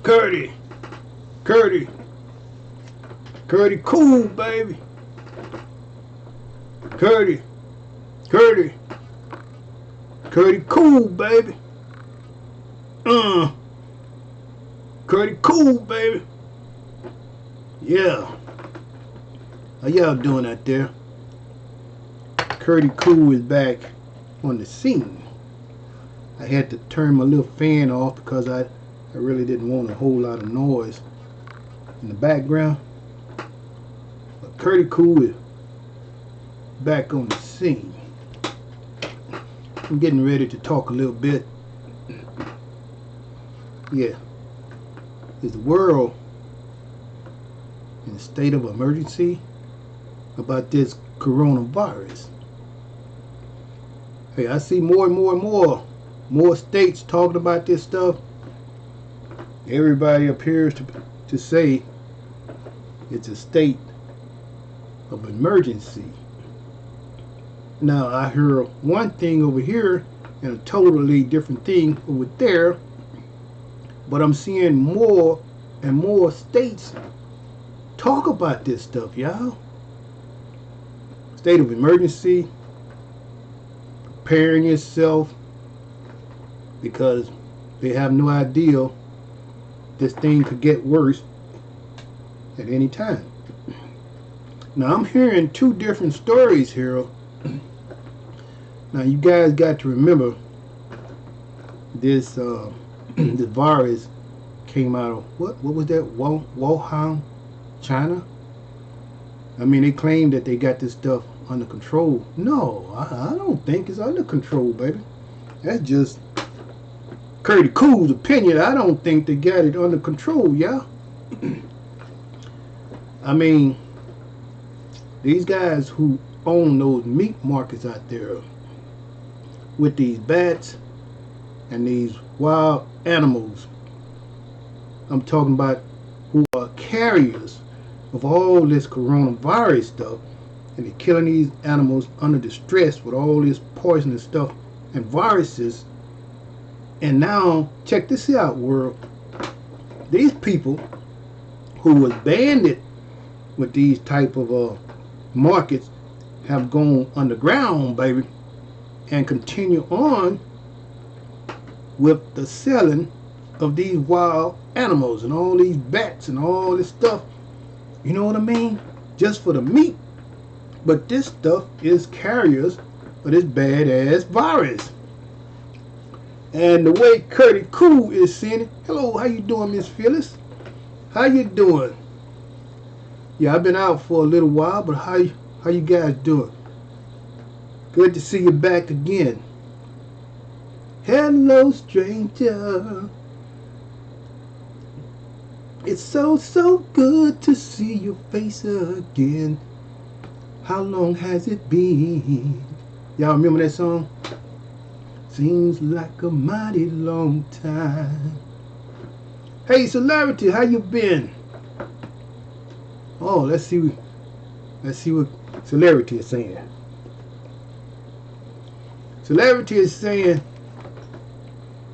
Curtie. Curtie. Curtie cool, baby. Curtie. Curtie. Curtie cool, baby. Curtie cool, baby. Yeah. How y'all doing out there? Curtie Cool is back on the scene. I had to turn my little fan off because I really didn't want a whole lot of noise in the background. But Curtie Cool is back on the scene. I'm getting ready to talk a little bit. Yeah. Is the world in a state of emergency about this coronavirus? Hey, I see more and more states talking about this stuff. Everybody appears to say it's a state of emergency. Now, I hear one thing over here and a totally different thing over there, but I'm seeing more and more states talk about this stuff, y'all. State of emergency, preparing yourself, because they have no idea this thing could get worse at any time. Now, I'm hearing two different stories here. Now, you guys got to remember this this virus came out of what was that? Wuhan, China. I mean, they claim that they got this stuff under control. No, I don't think it's under control, baby. That's just Curtie Cool's opinion. I don't think they got it under control, y'all. I mean, these guys who own those meat markets out there with these bats and these wild animals, I'm talking about, who are carriers of all this coronavirus stuff, and they're killing these animals under distress with all this poisonous stuff and viruses. And now, check this out, world. These people who was banded with these type of markets have gone underground, baby, and continue on with the selling of these wild animals and all these bats and all this stuff. You know what I mean? Just for the meat. But this stuff is carriers of this badass virus. And the way Curtie Cool is seeing it. Hello, how you doing, Miss Phyllis? How you doing? Yeah, I've been out for a little while, but how you guys doing? Good to see you back again. Hello, stranger. It's so good to see your face again. How long has it been? Y'all remember that song? Seems like a mighty long time. Hey, Celebrity, how you been? Oh, let's see what Celebrity is saying. Celebrity is saying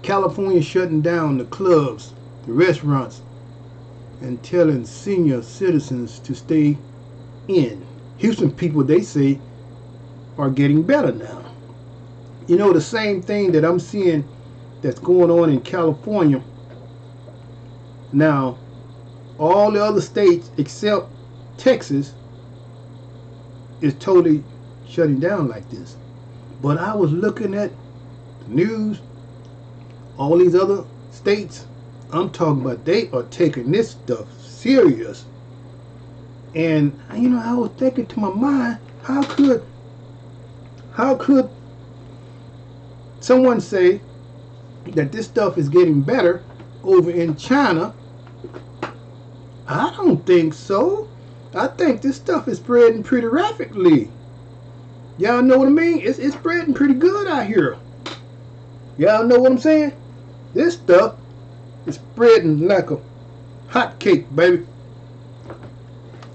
California shutting down the clubs, the restaurants, and telling senior citizens to stay in. Houston people, they say, are getting better now. You know, the same thing that I'm seeing that's going on in California. Now, all the other states except Texas is totally shutting down like this. But I was looking at the news, all these other states, I'm talking about, they are taking this stuff serious. And, you know, I was thinking to my mind, how could someone say that this stuff is getting better over in China? I don't think so. I think this stuff is spreading pretty rapidly. Y'all know what I mean? It's spreading pretty good out here. Y'all know what I'm saying? This stuff is spreading like a hot cake, baby.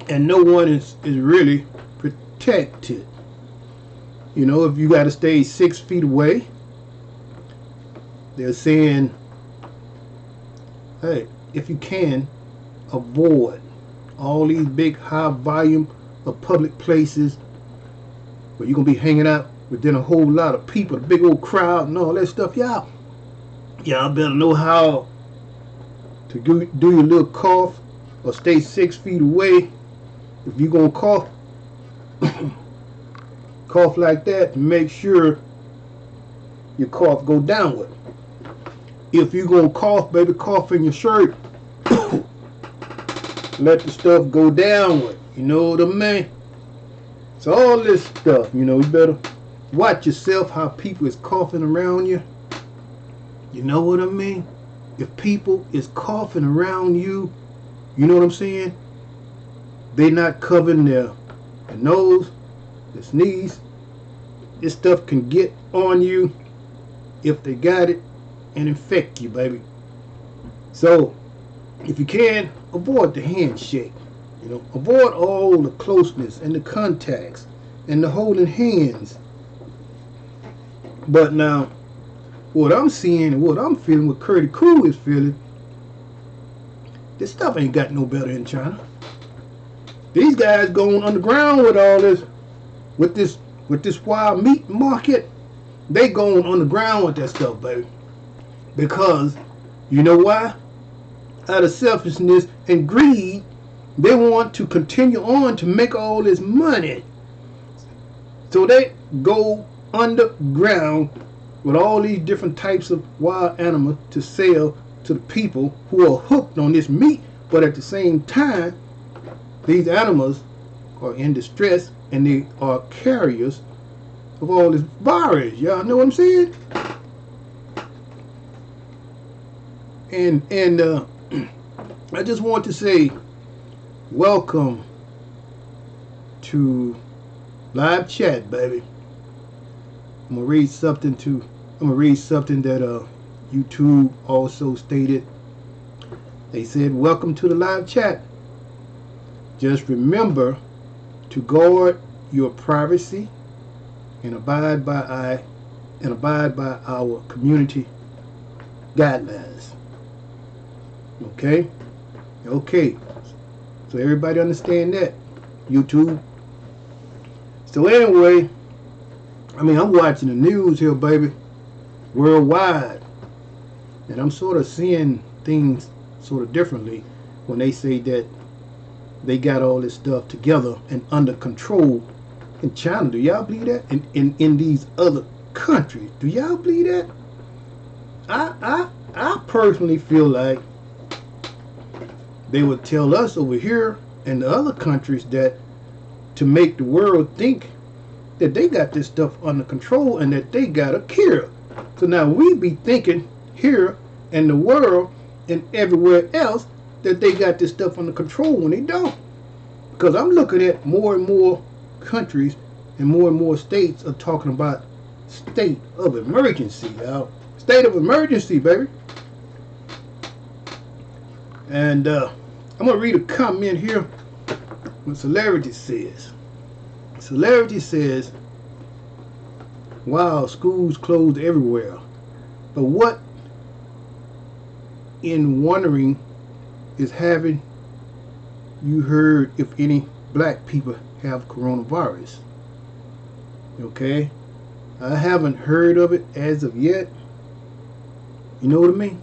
And no one is really protected. You know, if you got to stay 6 feet away, they're saying, hey, if you can, avoid all these big high volume of public places where you're gonna be hanging out within a whole lot of people, a big old crowd and all that stuff. Y'all better know how to do your little cough or stay 6 feet away. If you're gonna cough, cough like that, make sure your cough go downward. If you're gonna cough, baby, cough in your shirt. Let the stuff go downward. You know what I mean? So all this stuff, you better watch yourself how people is coughing around you. You know what I mean? If people is coughing around you, you know what I'm saying? They not covering their nose, their sneeze. This stuff can get on you if they got it and infect you, baby. So if you can, avoid the handshake. Avoid all the closeness and the contacts and the holding hands. But now, what I'm seeing and what I'm feeling, what CURTIEECOOL is feeling, this stuff ain't got no better in China. These guys going underground with all this, with this wild meat market. They going underground with that stuff, baby. Because, you know why? Out of selfishness and greed, they want to continue on to make all this money. So they go underground with all these different types of wild animals to sell to the people who are hooked on this meat. But at the same time, these animals are in distress and they are carriers of all this virus. Y'all know what I'm saying? And I just want to say welcome to live chat, baby. I'm gonna read something that YouTube also stated. They said, welcome to the live chat. Just remember to guard your privacy and abide by our community guidelines. Okay. So everybody understand that, YouTube. So anyway, I'm watching the news here, baby, worldwide, and I'm sort of seeing things sort of differently when they say that they got all this stuff together and under control in China. Do y'all believe that? In these other countries, do y'all believe that? I personally feel like they would tell us over here and the other countries that to make the world think that they got this stuff under control and that they got a cure. So now we be thinking here in the world and everywhere else that they got this stuff under control when they don't. Because I'm looking at more and more countries and more states are talking about state of emergency, y'all. State of emergency, baby. And I'm going to read a comment here. What Celebrity says. Celebrity says, wow, schools closed everywhere. But what in wondering is having you heard if any black people have coronavirus? Okay? I haven't heard of it as of yet. You know what I mean?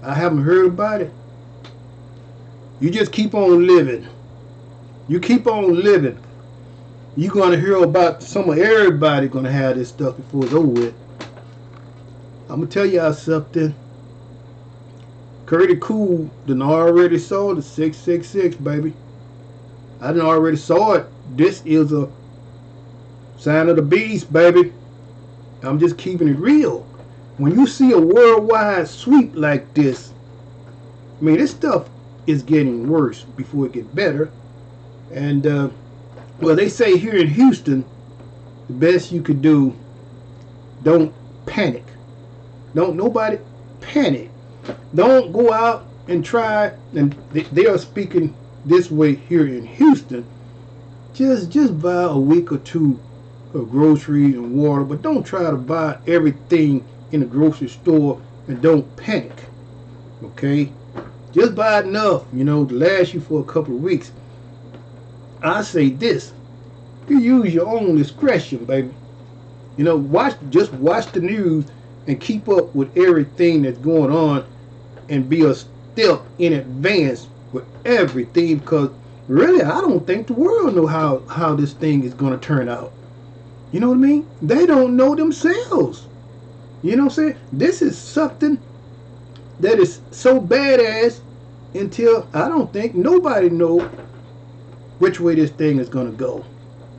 I haven't heard about it. You just keep on living. You keep on living. You're going to hear about everybody going to have this stuff before it's over with. I'm going to tell y'all something. CURTIEECOOL done already saw the 666, baby. I done already saw it. This is a sign of the beast, baby. I'm just keeping it real. When you see a worldwide sweep like this, this stuff is getting worse before it gets better. And well, they say here in Houston, the best you could do, don't panic. Don't nobody panic. Don't go out and try, and they are speaking this way here in Houston. Just buy a week or two of groceries and water, but don't try to buy everything in the grocery store and don't panic. Okay? just by enough, to last you for a couple of weeks. I say this: you use your own discretion, baby. Just watch the news and keep up with everything that's going on, and be a step in advance with everything. Because really, I don't think the world know how this thing is going to turn out. You know what I mean? They don't know themselves. You know what I'm saying? This is something that is so badass until I don't think nobody know which way this thing is going to go.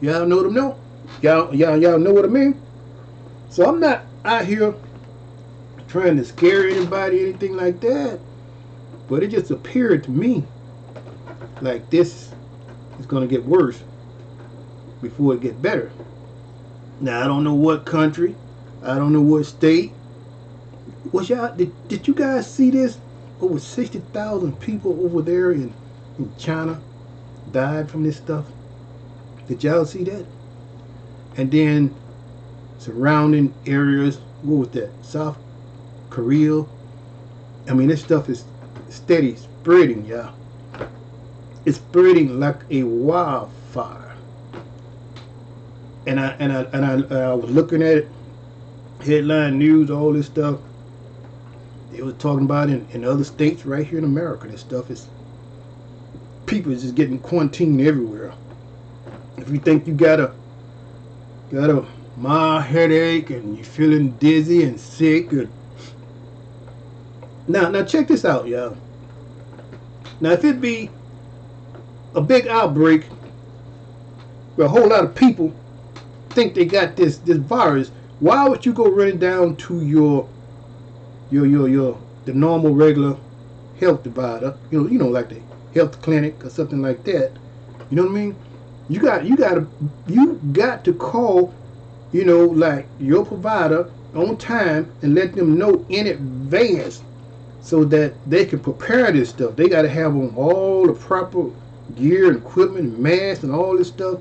Y'all know what I know? Y'all know what I mean? So I'm not out here trying to scare anybody, anything like that. But it just appeared to me like this is going to get worse before it gets better. Now, I don't know what country. I don't know what state. Did you guys see this? Over 60,000 people over there in China died from this stuff. Did y'all see that? And then surrounding areas, what was that? South Korea. I mean, this stuff is steady spreading, y'all. It's spreading like a wildfire. And I was looking at it, headline news, all this stuff. They were talking about in other states right here in America. This stuff is, people is just getting quarantined everywhere. If you think you got a mild headache and you're feeling dizzy and sick, now check this out, y'all. Now, if it be a big outbreak where a whole lot of people think they got this virus, why would you go running down to the normal regular health provider, like the health clinic or something like that? You know what I mean? You got to call, like your provider on time and let them know in advance so that they can prepare this stuff. They got to have on all the proper gear and equipment and masks and all this stuff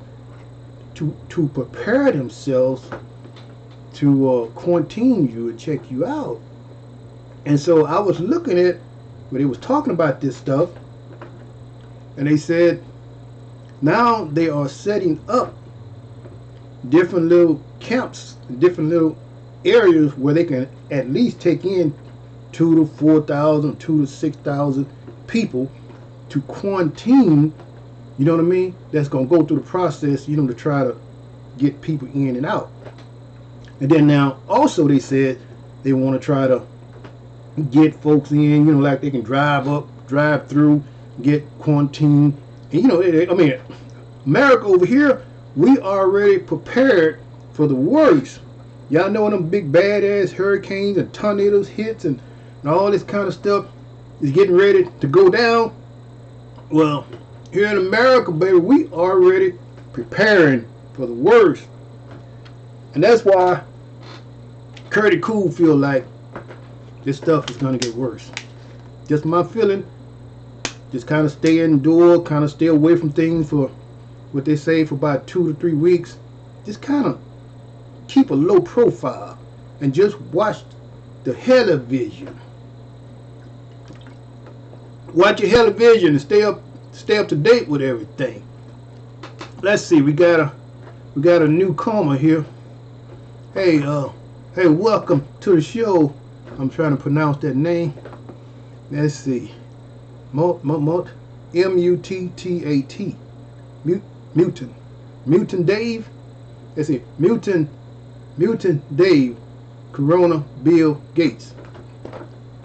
to prepare themselves to quarantine you and check you out. And so I was looking at where they was talking about this stuff, and they said now they are setting up different little camps, different little areas where they can at least take in 2,000 to 4,000, 2,000 to 6,000 people to quarantine. You know what I mean? That's going to go through the process, to try to get people in and out. And then now, also they said they want to try to get folks in, like they can drive up, drive through, get quarantined. And, America over here, we already prepared for the worst. Y'all know when them big badass hurricanes and tornadoes hits and all this kind of stuff is getting ready to go down. Well, here in America, baby, we already preparing for the worst. And that's why CURTIEECOOL feel like this stuff is going to get worse. Just my feeling. Just kind of stay indoors, kind of stay away from things for what they say for about 2 to 3 weeks. Just kind of keep a low profile and just watch the television. Watch your television and stay up to date with everything. Let's see, we got a newcomer here. Hey, welcome to the show. I'm trying to pronounce that name. Let's see. M-U-T-T-A-T. Mutant Dave. Let's see. Mutant Dave. Corona Bill Gates.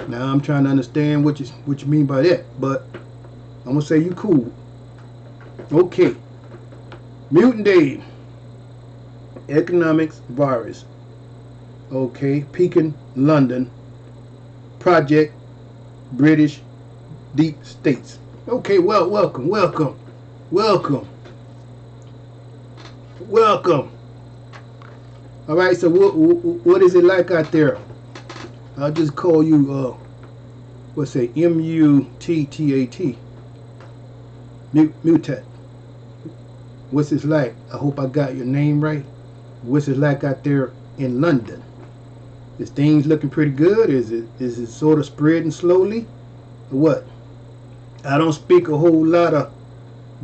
Now I'm trying to understand what you mean by that, but I'm gonna say you cool. Okay. Mutant Dave. Economics virus. Okay. Pekin, London. Project British Deep States. Okay, well, welcome. All right, so what is it like out there? I'll just call you what's it? M-U-T-T-A-T. Mutat. What's it like? I hope I got your name right. What's it like out there in London? Is things looking pretty good? Is it sort of spreading slowly? Or what? I don't speak a whole lot of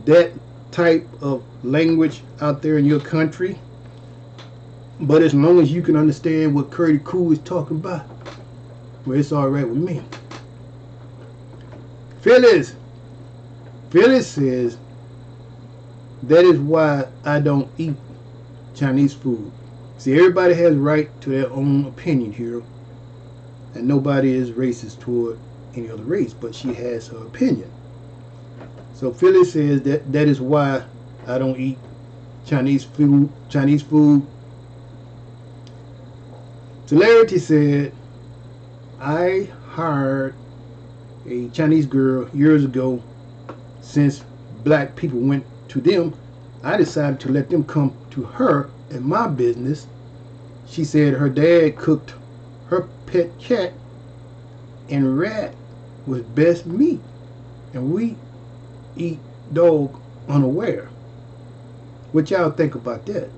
that type of language out there in your country, but as long as you can understand what Curdy Cool is talking about, well, it's all right with me. Phyllis. Phyllis says that is why I don't eat Chinese food. See, everybody has right to their own opinion here, and nobody is racist toward any other race, but she has her opinion. So Phyllis says that is why I don't eat Chinese food. Celerity said, I hired a Chinese girl years ago. Since black people went to them, I decided to let them come to her in my business. She said her dad cooked her pet cat and rat was best meat, and we eat dog unaware. What y'all think about that?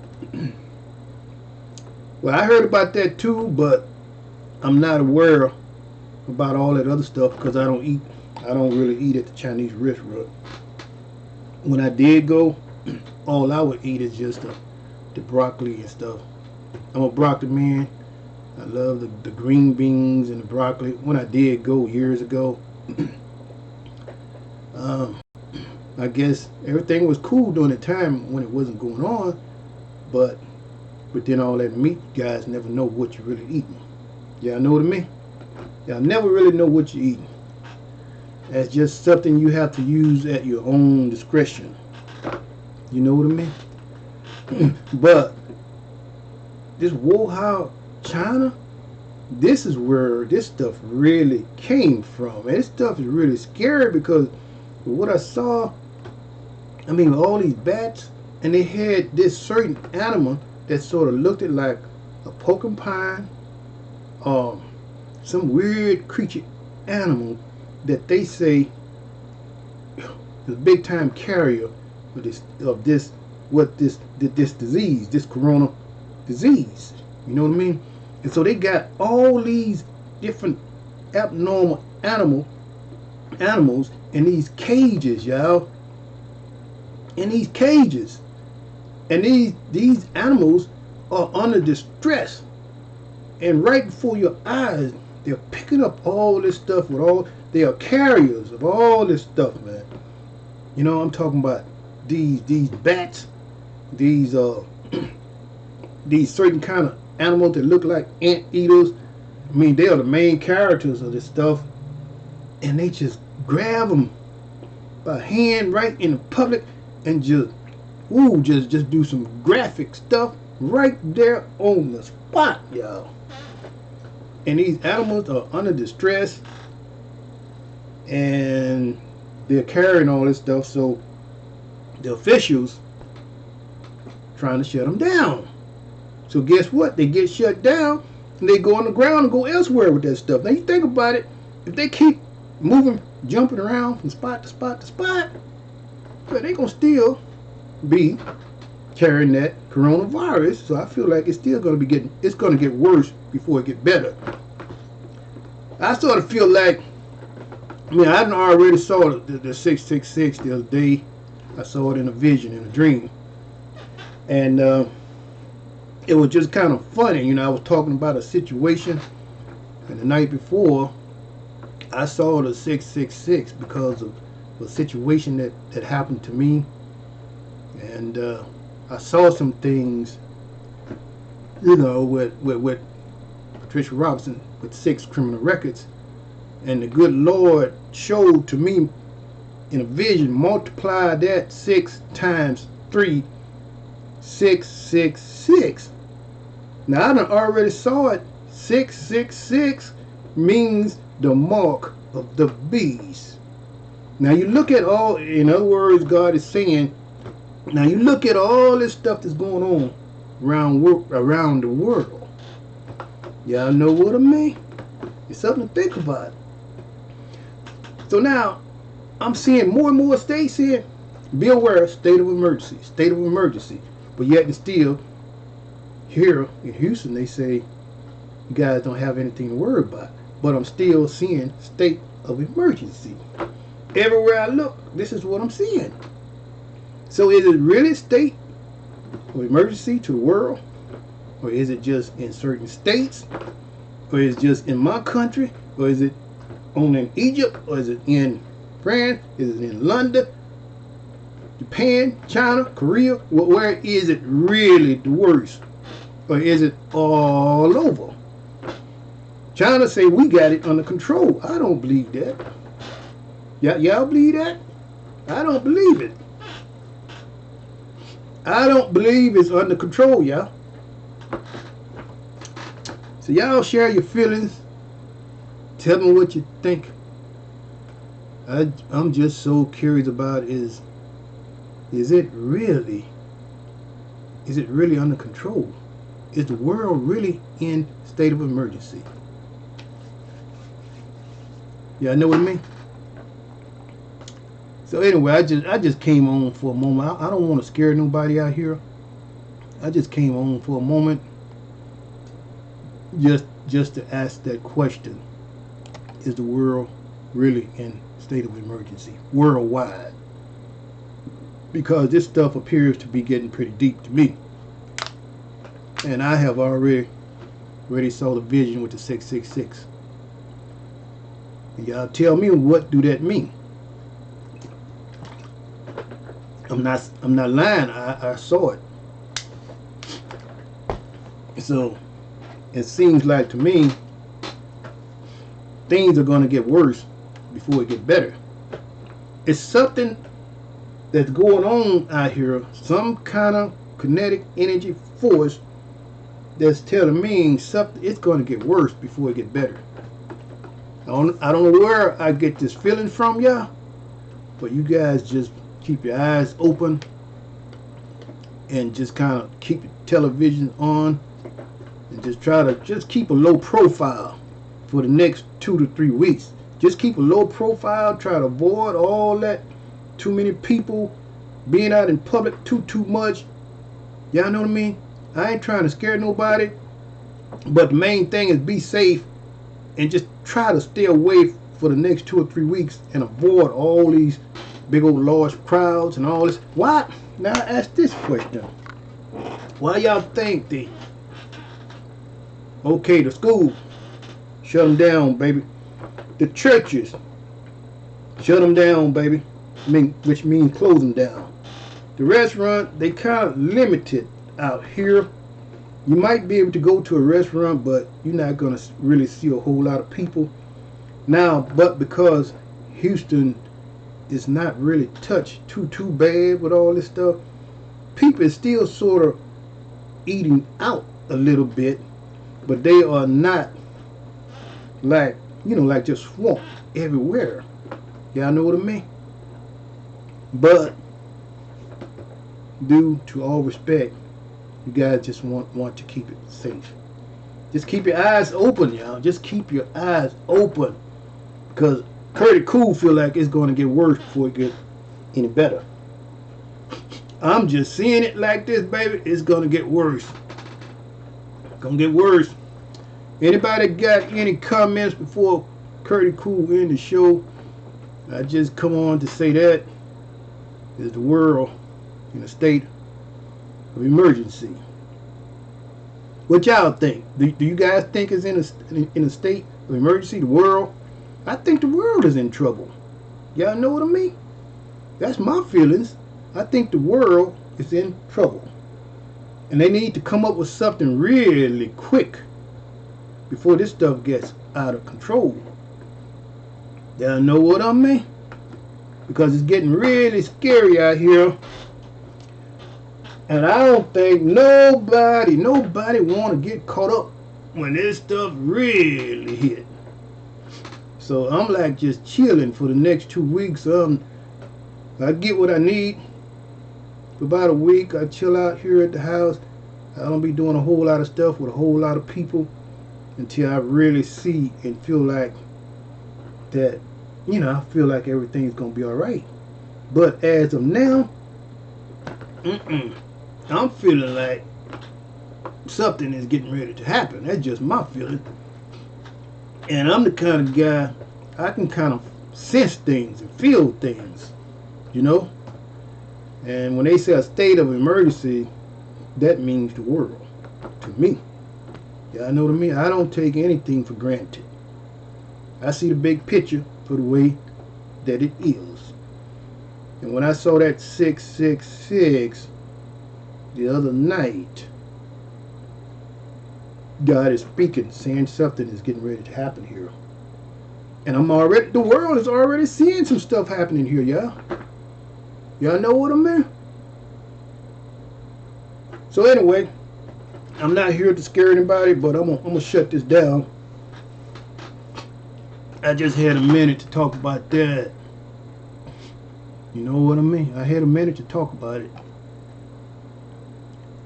Well, I heard about that too, but I'm not aware about all that other stuff because I don't really eat at the Chinese restaurant. When I did go, all I would eat is just the broccoli and stuff. I'm a broccoli man. I love the green beans and the broccoli. When I did go years ago, I guess everything was cool during the time when it wasn't going on, but then all that meat, you guys never know what you're really eating. Y'all know what I mean? Y'all never really know what you're eating. That's just something you have to use at your own discretion. You know what I mean? But this Wuhan, China, this is where this stuff really came from. And this stuff is really scary because what I saw, I mean, all these bats, and they had this certain animal that sort of looked like a porcupine, some weird creature animal that they say is a big time carrier of this disease, this corona disease. You know what I mean? And so they got all these different abnormal animals in these cages, y'all. In these cages. And these animals are under distress. And right before your eyes, they're picking up all this stuff they are carriers of all this stuff, man. You know, I'm talking about these bats, these certain kind of animals that look like ant eaters. I mean, they are the main characters of this stuff, and they just grab them by hand right in the public and just do some graphic stuff right there on the spot, y'all. And these animals are under distress, and they're carrying all this stuff, so the officials trying to shut them down. So guess what? They get shut down, and they go on the ground and go elsewhere with that stuff. Now you think about it, if they keep moving, jumping around from spot to spot to spot, well, they're gonna still be carrying that coronavirus. So I feel like it's still gonna get worse before it get better. I sort of feel like, I mean, I already saw the 666 the other day. I saw it in a vision, in a dream. And it was just kind of funny. You know, I was talking about a situation, and the night before, I saw the 666 because of a situation that happened to me. And I saw some things, you know, with Patricia Robinson with 6 criminal records. And the good Lord showed to me in a vision, multiply that 6 times 3, 666. Now I done already saw it. 666 means the mark of the beast. Now you look at all, in other words, God is saying, now you look at all this stuff that's going on around the world. Y'all know what I mean? It's something to think about. So now, I'm seeing more and more states here, be aware, state of emergency. But yet and still, here in Houston, they say, you guys don't have anything to worry about. But I'm still seeing state of emergency. Everywhere I look, this is what I'm seeing. So is it really state of emergency to the world? Or is it just in certain states? Or is it just in my country? Or is it only in Egypt? Or is it in France? Is it in London? Japan? China? Korea? Where is it really the worst? Or is it all over? China say we got it under control. I don't believe that. Y'all believe that? I don't believe it. I don't believe it's under control, y'all. So y'all share your feelings. Tell me what you think. I'm just so curious about is it really under control? Is the world really in state of emergency? Y'all know what I mean? So anyway, I just came on for a moment. I don't want to scare nobody out here. I just came on for a moment just to ask that question. Is the world really in state of emergency worldwide? Because this stuff appears to be getting pretty deep to me. And I have already saw the vision with the 666. And y'all tell me, what do that mean? I'm not lying. I saw it. So it seems like to me things are going to get worse before it get better. It's something that's going on out here, some kind of kinetic energy force that's telling me something. It's going to get worse before it get better. I don't know where I get this feeling from, y'all, but you guys just keep your eyes open and just kind of keep your television on and just try to just keep a low profile for the next 2 to 3 weeks. Just keep a low profile. Try to avoid all that too many people being out in public too much. Y'all know what I mean? I ain't trying to scare nobody, but the main thing is be safe and just try to stay away for the next 2 or 3 weeks and avoid all these big old large crowds and all this. Why? Now I ask this question. Why y'all think the school, shut them down, baby. The churches, shut them down, baby. Which means close them down. The restaurant, they kind of limited out here. You might be able to go to a restaurant, but you're not going to really see a whole lot of people. Now, but because Houston is not really touched too bad with all this stuff, people is still sort of eating out a little bit, but they are not like, like just swamp everywhere. Y'all know what I mean? But due to all respect, you guys just want to keep it safe. Just keep your eyes open, y'all. Just keep your eyes open, because CURTIEECOOL feel like it's going to get worse before it get any better. I'm just seeing it like this, baby. It's going to get worse. Gonna get worse. Anybody got any comments before CURTIEECOOL end the show? I just come on to say that is the world in a state of emergency. What y'all think? Do you guys think it's in a state of emergency? The world? I think the world is in trouble. Y'all know what I mean? That's my feelings. I think the world is in trouble. And they need to come up with something really quick before this stuff gets out of control. Y'all know what I mean? Because it's getting really scary out here. And I don't think nobody want to get caught up when this stuff really hit. So I'm like just chilling for the next 2 weeks. I get what I need. For about a week, I chill out here at the house. I don't be doing a whole lot of stuff with a whole lot of people until I really see and feel like that, I feel like everything's going to be all right. But as of now, I'm feeling like something is getting ready to happen. That's just my feeling. And I'm the kind of guy, I can kind of sense things and feel things, you know. And when they say a state of emergency, that means the world to me. Y'all know what I mean? I don't take anything for granted. I see the big picture for the way that it is. And when I saw that 666 the other night, God is speaking, saying something is getting ready to happen here. And the world is already seeing some stuff happening here, y'all. Y'all know what I mean? So anyway, I'm not here to scare anybody, but I'm gonna shut this down. I just had a minute to talk about that. You know what I mean? I had a minute to talk about it.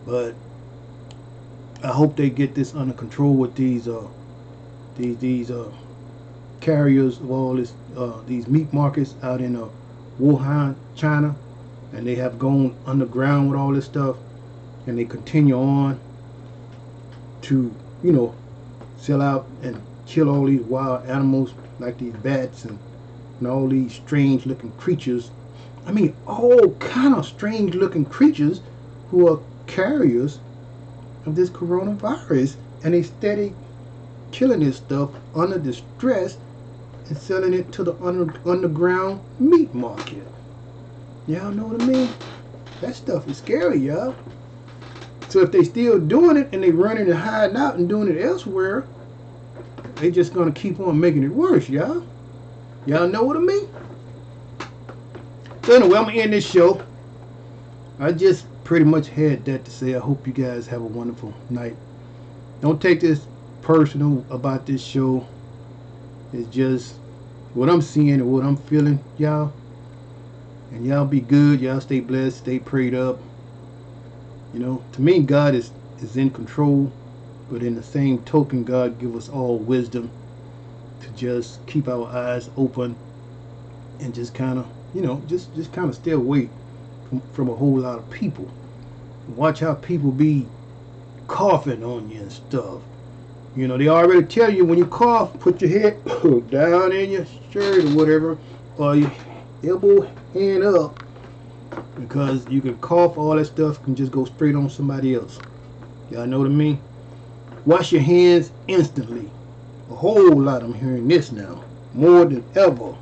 But I hope they get this under control with these carriers of all this these meat markets out in Wuhan, China, and they have gone underground with all this stuff, and they continue on to, you know, sell out and kill all these wild animals like these bats and all these strange looking creatures. I mean, all kind of strange looking creatures who are carriers of this coronavirus, and they steady killing this stuff under distress and selling it to the underground meat market. Y'all know what I mean? That stuff is scary, y'all. So if they still doing it and they running and hiding out and doing it elsewhere, they just gonna keep on making it worse, y'all. Y'all know what I mean? So anyway, I'm gonna end this show. I just pretty much had that to say. I hope you guys have a wonderful night. Don't take this personal about this show. It's just what I'm seeing and what I'm feeling, y'all. And y'all be good. Y'all stay blessed. Stay prayed up. You know, to me, God is in control. But in the same token, God give us all wisdom to just keep our eyes open and just kind of, you know, just kind of stay away from a whole lot of people. Watch how people be coughing on you and stuff. You know, they already tell you when you cough, put your head down in your shirt or whatever, or your elbow hand up, because you can cough, all that stuff can just go straight on somebody else. Y'all know what I mean? Wash your hands instantly. A whole lot I'm hearing this now, more than ever.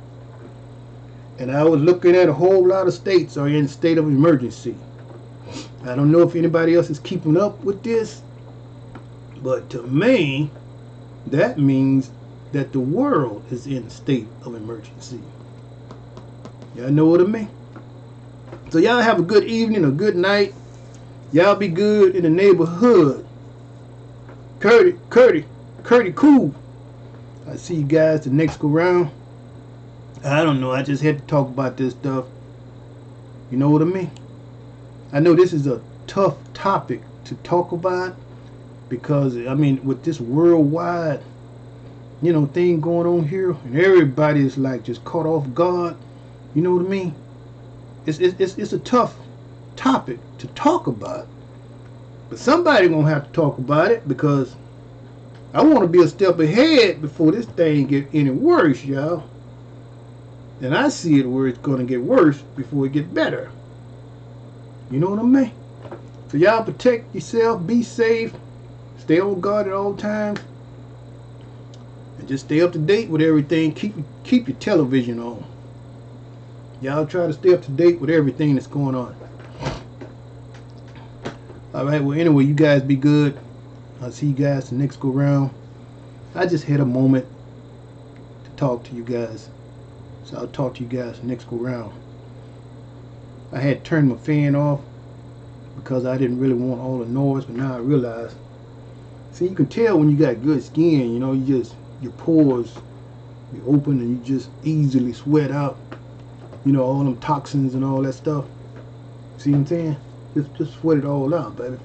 And I was looking at a whole lot of states are in state of emergency. I don't know if anybody else is keeping up with this, but to me, that means that the world is in a state of emergency. Y'all know what I mean? So y'all have a good evening, a good night. Y'all be good in the neighborhood. CURTIEECOOL'S. I see you guys the next go round. I don't know. I just had to talk about this stuff. You know what I mean? I know this is a tough topic to talk about because, I mean, with this worldwide, you know, thing going on here, and everybody is like just caught off guard. You know what I mean? It's a tough topic to talk about. But somebody gonna have to talk about it because I want to be a step ahead before this thing get any worse, y'all. And I see it where it's gonna get worse before it get better. You know what I mean? So y'all protect yourself, be safe, stay on guard at all times, and just stay up to date with everything. Keep your television on. Y'all try to stay up to date with everything that's going on. Alright, well anyway, you guys be good. I'll see you guys the next go round. I just had a moment to talk to you guys. So I'll talk to you guys the next go round. I had turned my fan off because I didn't really want all the noise, but now I realize. See, you can tell when you got good skin, you know, your pores be open and you just easily sweat out, you know, all them toxins and all that stuff. See what I'm saying? Just sweat it all out, baby.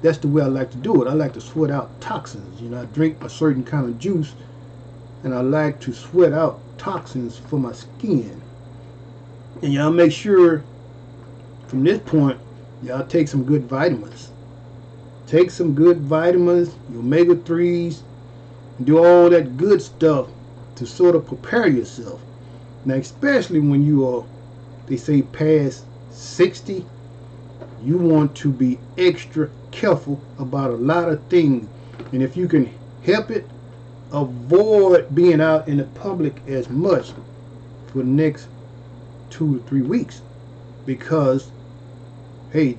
That's the way I like to do it. I like to sweat out toxins. You know, I drink a certain kind of juice and I like to sweat out toxins for my skin. And y'all make sure from this point y'all take some good vitamins. Take some good vitamins, your omega-3s, and do all that good stuff to sort of prepare yourself. Now, especially when you are, they say, past 60, you want to be extra careful about a lot of things. And if you can help it, avoid being out in the public as much for the next 2 to 3 weeks. Because, hey,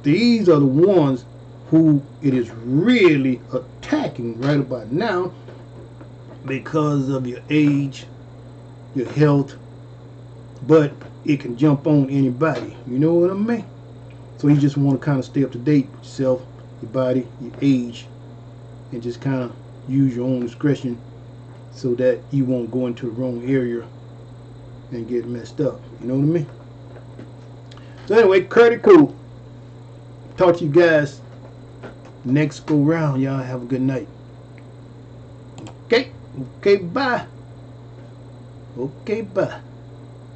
these are the ones who it is really attacking right about now because of your age, your health, but it can jump on anybody. You know what I mean? So you just want to kind of stay up to date with yourself, your body, your age, and just kind of use your own discretion so that you won't go into the wrong area and get messed up. You know what I mean? So anyway, CURTIEECOOL. Talk to you guys next go round. Y'all have a good night. Okay, bye. Okay, bye.